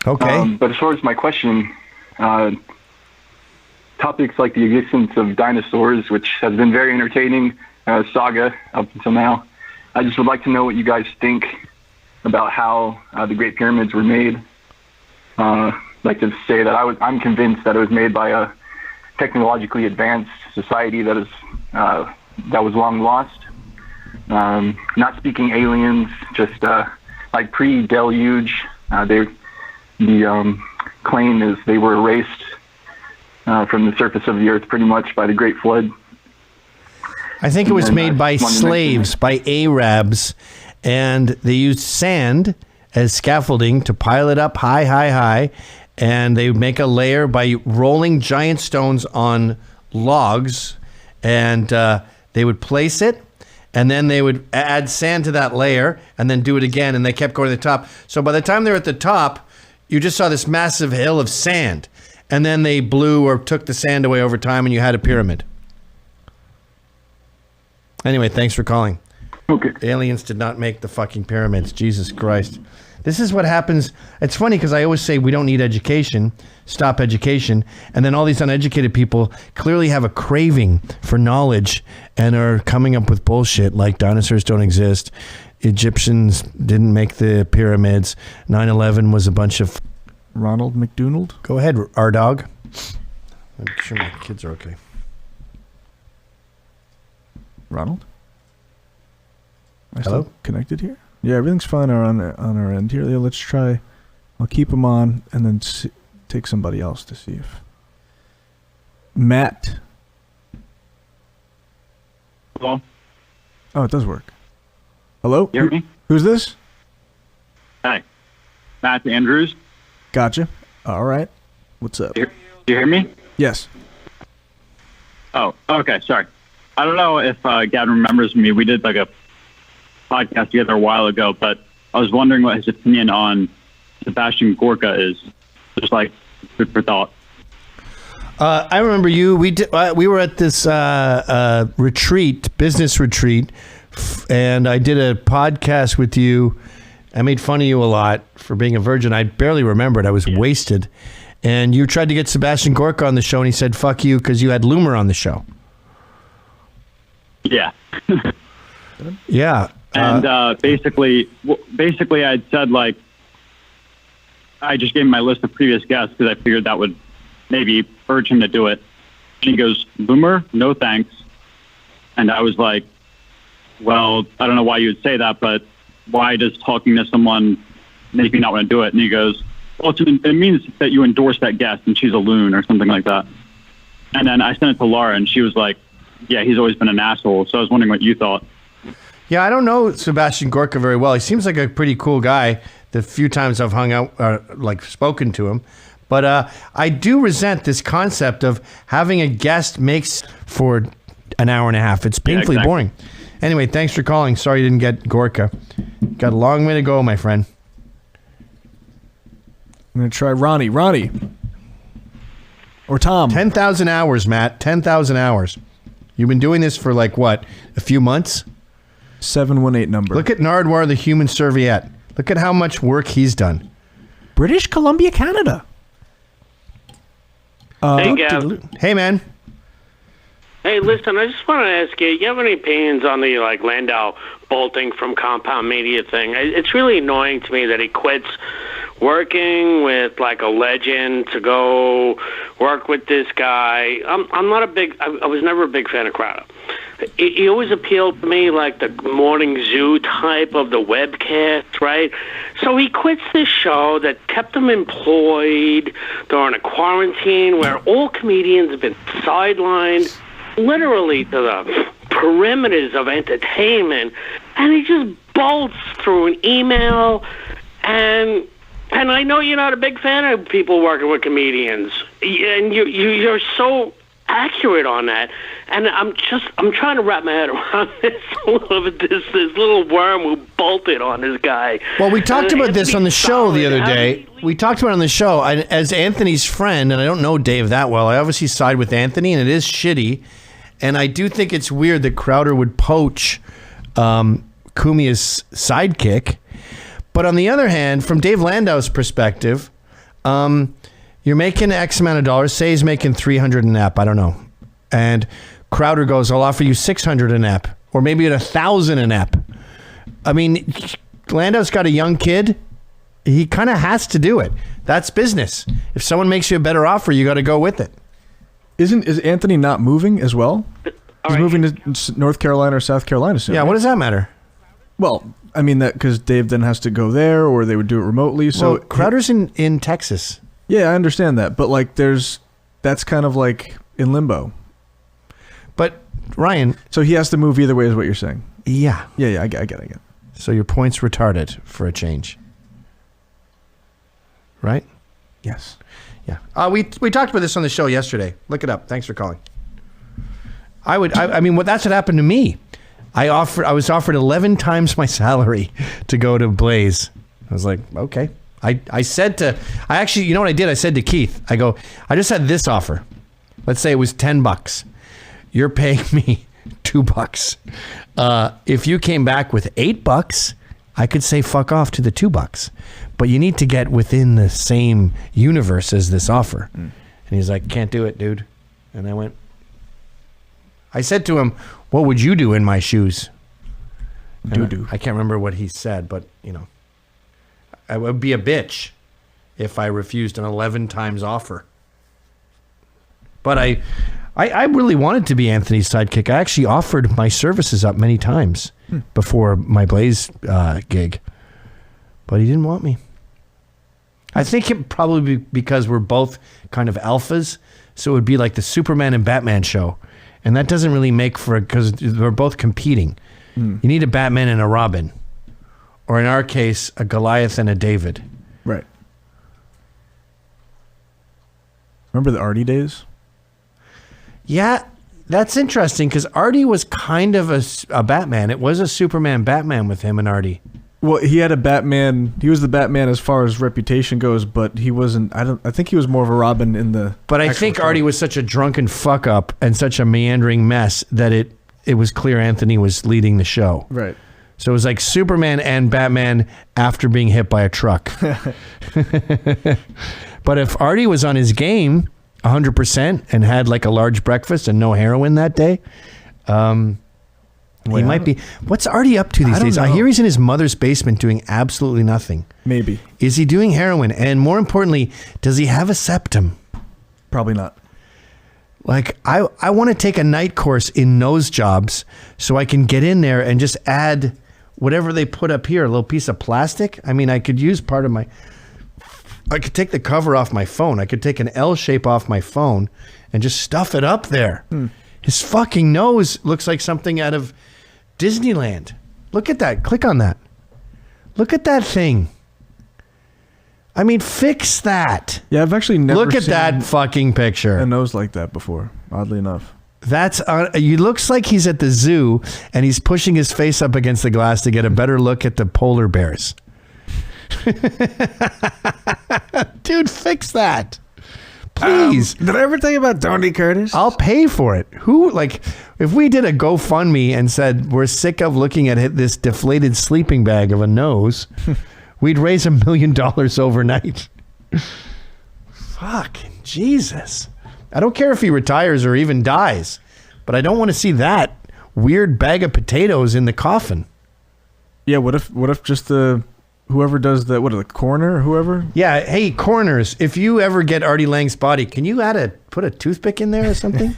Okay. But as far as my question, topics like the existence of dinosaurs, which has been very entertaining saga up until now, I just would like to know what you guys think about how the Great Pyramids were made. I'd like to say that I'm convinced that it was made by a technologically advanced society that was long lost. Not speaking aliens, just like pre-deluge. The claim is they were erased from the surface of the earth pretty much by the Great Flood. I think it was made by slaves, by Arabs, and they used sand as scaffolding to pile it up high, and they would make a layer by rolling giant stones on logs, and they would place it, and then they would add sand to that layer, and then do it again, and they kept going to the top. So by the time they're at the top, you just saw this massive hill of sand, and then they blew or took the sand away over time, and you had a pyramid. Anyway, thanks for calling. Okay. Aliens did not make the fucking pyramids. Jesus Christ. This is what happens. It's funny because I always say we don't need education. Stop education. And then all these uneducated people clearly have a craving for knowledge and are coming up with bullshit like dinosaurs don't exist. Egyptians didn't make the pyramids. 9/11 was a bunch of... Ronald McDonald? Go ahead, our dog. I'm sure my kids are okay. Ronald? Am I Hello? still connected here? Yeah, everything's fine on our end here. Yeah, let's try. I'll keep him on and then take somebody else to see if... Matt. Hello? Oh, it does work. Hello? You hear me? Who's this? Hi. Matt Andrews. Gotcha. All right. What's up? Do you hear me? Yes. Oh, okay. Sorry. I don't know if Gavin remembers me. We did like a podcast together a while ago, but I was wondering what his opinion on Sebastian Gorka is. Just like food for thought. I remember you. We were at this business retreat, and I did a podcast with you. I made fun of you a lot for being a virgin. I barely remembered. I was wasted. And you tried to get Sebastian Gorka on the show, and he said, fuck you, because you had Loomer on the show. Yeah. Yeah. And basically I'd said, like, I just gave him my list of previous guests because I figured that would maybe urge him to do it. And he goes, Boomer, no thanks. And I was like, well, I don't know why you would say that, but why does talking to someone make me not want to do it? And he goes, well, it means that you endorse that guest and she's a loon or something like that. And then I sent it to Laura and she was like, yeah, he's always been an asshole. So I was wondering what you thought. Yeah, I don't know Sebastian Gorka very well. He seems like a pretty cool guy. The few times I've hung out, spoken to him. But I do resent this concept of having a guest makes for an hour and a half. It's painfully boring. Anyway, thanks for calling. Sorry you didn't get Gorka. Got a long way to go, my friend. I'm going to try Ronnie. Ronnie. Or Tom. 10,000 hours, Matt. 10,000 hours. You've been doing this for like, what, a few months? 718 number. Look at Nardwar, the human serviette. Look at how much work he's done. British Columbia, Canada. Hey, Gav. Hey, man. Hey, listen, I just want to ask you have any opinions on the, like, Landau bolting from Compound Media thing? It's really annoying to me that he quits working with, like, a legend to go work with this guy. I'm not I was never a big fan of Crowder. He always appealed to me like the morning zoo type of the webcast, right? So he quits this show that kept him employed during a quarantine where all comedians have been sidelined literally to the perimeters of entertainment, and he just bolts through an email. And I know you're not a big fan of people working with comedians, and you're so accurate on that. And I'm trying to wrap my head around this little worm who bolted on this guy. Well, we talked about this on the show the other day. We talked about it on the show. As Anthony's friend, and I don't know Dave that well, I obviously side with Anthony, and it is shitty. And I do think it's weird that Crowder would poach Kumia's sidekick. But on the other hand, from Dave Landau's perspective, You're making X amount of dollars. Say he's making 300 an ep. I don't know. And Crowder goes, I'll offer you 600 an ep, or maybe at 1,000 an ep. I mean, Landau's got a young kid. He kind of has to do it. That's business. If someone makes you a better offer, you got to go with it. Is Anthony not moving as well? He's moving to North Carolina or South Carolina soon. Yeah, what does that matter? Well, I mean that because Dave then has to go there, or they would do it remotely. So Crowder's in Texas. Yeah, I understand that, but like, that's kind of like in limbo. But Ryan, so he has to move either way, is what you're saying? Yeah. Yeah, I get it. So your point's retarded for a change, right? Yes. Yeah. We talked about this on the show yesterday. Look it up. Thanks for calling. I mean, that's what happened to me. I was offered 11 times my salary to go to Blaze. I was like, okay. I said to, you know what I did? I said to Keith, I go, I just had this offer. Let's say it was $10. You're paying me $2. If you came back with $8, I could say fuck off to the $2. But you need to get within the same universe as this offer. And he's like, can't do it, dude. And I said to him, what would you do in my shoes? Do. I can't remember what he said, but I would be a bitch if I refused an 11 times offer. But I really wanted to be Anthony's sidekick. I actually offered my services up many times before my Blaze gig, but he didn't want me. I think it probably because we're both kind of alphas, so it would be like the Superman and Batman show, and that doesn't really make for because we're both competing. You need a Batman and a Robin, or in our case, a Goliath and a David. Right. Remember the Artie days? Yeah, that's interesting because Artie was kind of a Batman. It was a Superman Batman with him and Artie. Well, he had a Batman. He was the Batman as far as reputation goes, but he wasn't. I think he was more of a Robin in the. But I think Artie was such a drunken fuck up and such a meandering mess that it was clear Anthony was leading the show. Right. So it was like Superman and Batman after being hit by a truck. But if Artie was on his game 100% and had like a large breakfast and no heroin that day, he might be. What's Artie up to these days? I hear he's in his mother's basement doing absolutely nothing. Maybe. Is he doing heroin? And more importantly, does he have a septum? Probably not. Like, I want to take a night course in nose jobs so I can get in there and just add whatever they put up here, a little piece of plastic. I mean, I could use part of my... I could take the cover off my phone. I could take an L shape off my phone and just stuff it up there. His fucking nose looks like something out of Disneyland. Look at that. Click on that. Look at that thing. I mean, fix that. Yeah, I've actually never Look at seen that fucking picture. a nose like that before, oddly enough. That's he looks like he's at the zoo and he's pushing his face up against the glass to get a better look at the polar bears. Dude, fix that. Please. Did I ever tell you about Tony Curtis? I'll pay for it. If we did a GoFundMe and said we're sick of looking at this deflated sleeping bag of a nose, we'd raise $1 million overnight. Fucking Jesus. I don't care if he retires or even dies, but I don't want to see that weird bag of potatoes in the coffin. Yeah, what if just whoever does the coroner or whoever? Yeah, hey, coroners, if you ever get Artie Lange's body, can you put a toothpick in there or something?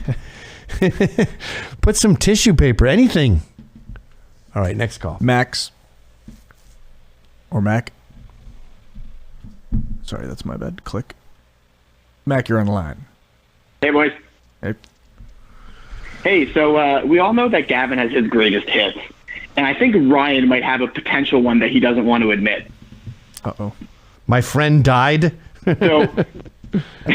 Put some tissue paper, anything. All right, next call. Max. Or Mac. Sorry, that's my bad. Click. Mac, you're on the line. Hey, boys. Hey. Hey, so we all know that Gavin has his greatest hits, and I think Ryan might have a potential one that he doesn't want to admit. Uh-oh. My friend died. So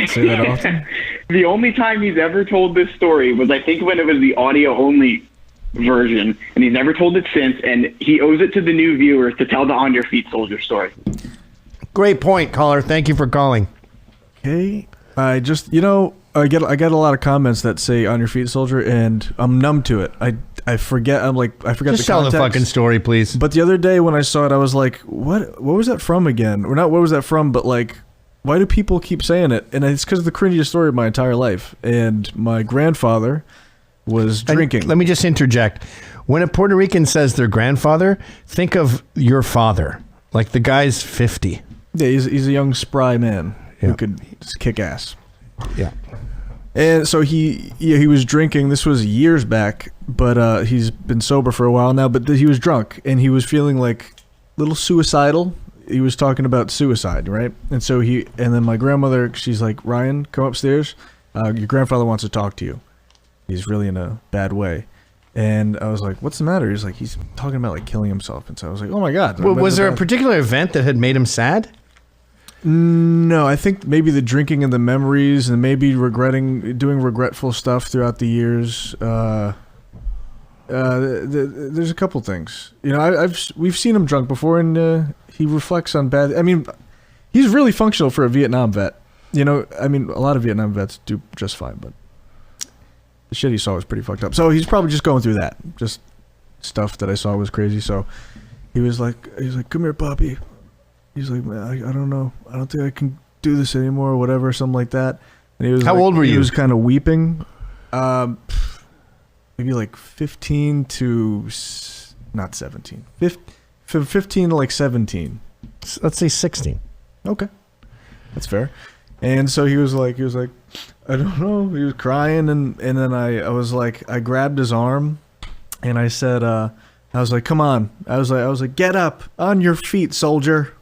Say that often. the only time he's ever told this story was, I think, when it was the audio-only version, and he's never told it since, and he owes it to the new viewers to tell the On Your Feet Soldier story. Great point, caller. Thank you for calling. Okay. I just, I get a lot of comments that say "On Your Feet, Soldier," and I'm numb to it. I forget. I forget Just the context. tell the fucking story, please. But the other day when I saw it, I was like, "What was that from again?" Or not? What was that from? But like, why do people keep saying it? And it's because of the cringiest story of my entire life. And my grandfather was drinking. Let me just interject. When a Puerto Rican says their grandfather, think of your father. Like the guy's 50. Yeah, he's a young, spry man Yeah. who could just kick ass. Yeah. And so he was drinking. This was years back, but he's been sober for a while now. But he was drunk, and he was feeling like a little suicidal. He was talking about suicide, right? And so and then my grandmother, she's like, Ryan, come upstairs. Your grandfather wants to talk to you. He's really in a bad way. And I was like, what's the matter? He's like, he's talking about like killing himself. And so I was like, oh my God. Well, was there a particular event that had made him sad? No, I think maybe the drinking and the memories, and maybe doing regretful stuff throughout the years. There's a couple things. You know, we've seen him drunk before, and he reflects on bad. I mean, he's really functional for a Vietnam vet. You know, I mean, a lot of Vietnam vets do just fine, but the shit he saw was pretty fucked up. So he's probably just going through that. Just stuff that I saw was crazy. So he was like, come here, Poppy. He's like, man, I don't know. I don't think I can do this anymore or whatever, something like that. And he was How old were you? He was kind of weeping. Maybe like 15 to, not 17. 15 to like 17. Let's say 16. Okay. That's fair. And so he was like, I don't know. He was crying, and then I was like, I grabbed his arm, and I said, I was like, come on. I was like, get up, on your feet, soldier.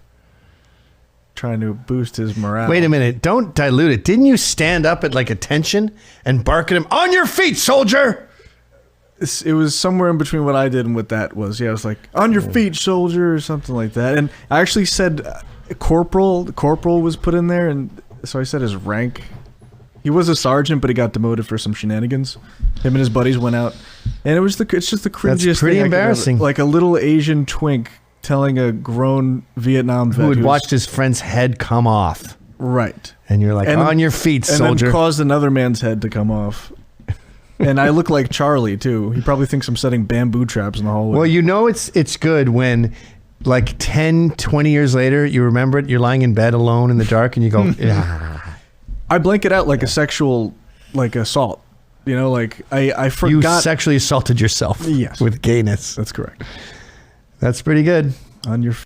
Trying to boost his morale. Wait a minute. Don't dilute it. Didn't you stand up at like attention and bark at him, on your feet, soldier? It was somewhere in between what I did and what that was. Yeah, I was like, on your feet, soldier, or something like that. And I actually said corporal. The corporal was put in there, and so I said his rank. He was a sergeant, but he got demoted for some shenanigans. Him and his buddies went out, and it's just the cringiest. That's pretty thing embarrassing. Like a little Asian twink telling a grown Vietnam vet Who had watched his friend's head come off. Right. And you're like, on your feet, and soldier. then caused another man's head to come off. And I look like Charlie, too. He probably thinks I'm setting bamboo traps in the hallway. Well, you know it's good when, like, 10, 20 years later, you remember it, you're lying in bed alone in the dark, and you go, yeah. I blank it out like a sexual, like, assault. You know, like, I forgot. You sexually assaulted yourself Yes. with gayness. That's correct. That's pretty good. On your